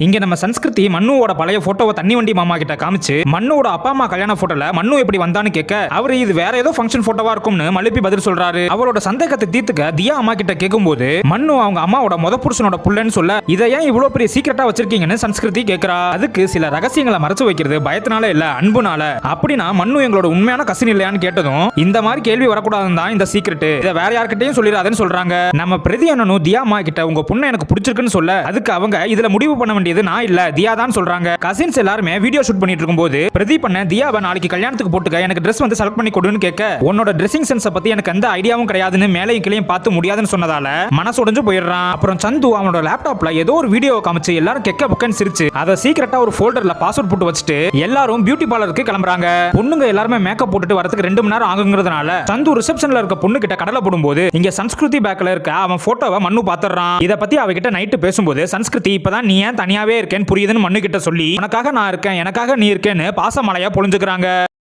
இங்க நம்ம சன்ஸ்கிருதி மன்னுவோட பழைய போட்டோவை தண்ணி வண்டி மாமா கிட்ட காமிச்சு மன்னுவோட அப்பா அம்மா கல்யாண போட்டோல மன்னு எப்படி வந்தான்னு கேட்க அவரு இது வேற ஏதோ ஃபங்க்ஷன் போட்டோவா இருக்கும்னு மழுப்பி பதில் சொல்றாரு. அவரோட சந்தேகத்தை தீர்த்துக்க தியா அம்மா கிட்ட கேட்கும்போது மன்னு அவங்க அம்மாவோட முத புருஷனோட புள்ளன்னு சொல்ல இதை ஏன் இவ்வளவு பெரிய சீக்கிரட்டா வச்சிருக்கீங்கன்னு சன்ஸ்கிருதி கேட்கறா. அதுக்கு சில ரகசியங்களை மறைச்சு வைக்கிறது பயத்தினால இல்ல அன்புனால. அப்படின்னா மன்னு எங்களோட உண்மையான கசின் இல்லையான்னு கேட்டதும் இந்த மாதிரி கேள்வி வரக்கூடாதுன்னு தான் இந்த சீக்கிரட், இதை வேற யார்கிட்டயும் சொல்லிடாதுன்னு சொல்றாங்க. நம்ம பிரதி அண்ணனும் தியா அம்மா கிட்ட உங்க பொண்ணு எனக்கு பிடிச்சிருக்குன்னு சொல்ல அதுக்கு அவங்க இதுல முடிவு பண்ண வேண்டியது நான் இல்ல தியா தான் சொல்றாங்க. கசின்ஸ் எல்லாருமே வீடியோ ஷூட் பண்ணிட்டு இருக்கும்போது பிரதீப் பண்ண தியாவை நாளைக்கு கல்யாணத்துக்கு போட்டுக்க எனக்கு ட்ரெஸ் வந்து செலக்ட் பண்ணி கொடுன்னு கேட்க உன்னோட ட்ரெஸ்ஸிங் சென்ஸை பத்தி எனக்கு எந்த ஐடியாவும் கிடையாதுன்னு மேலையும் கீழையும் பார்த்து முடியாதுன்னு சொன்னதால மனசு உடைஞ்சு போயிடுறான். அப்புறம் சந்து அவனோட லேப்டாப்ல ஏதோ ஒரு வீடியோ காமிச்சு எல்லாரும் கெக்க புக்கன்னு சிரிச்சு அதை சீக்கிரட்டா ஒரு ஃபோல்டர்ல பாஸ்வேர்ட் போட்டு வச்சுட்டு எல்லாரும் பியூட்டி பார்லருக்கு கிளம்புறாங்க. பொண்ணுங்க எல்லாருமே மேக்கப் போட்டுட்டு வரதுக்கு 2 மணி நேரம் ஆகுங்கிறதுனால சந்து ரிசப்ஷன்ல இருக்க பொண்ணு கிட்ட கடலை போடும்போது இங்க சன்ஸ்கிருதி பேக்ல இருக்க அவன் போட்டோவை மன்னு பாத்துறான். இத பத்தி அவகிட்ட நைட்டு பேசும்போது சன்ஸ்கிருதி இப்பதான் நீ ஏன் தனியாவே இருக்கேன்னு புரியுதுன்னு மண்ணு கிட்ட சொல்லி உனக்காக நான் இருக்கேன் எனக்காக நீ இருக்கேன்னு பாசமலையா பொழிஞ்சுக்கிறாங்க.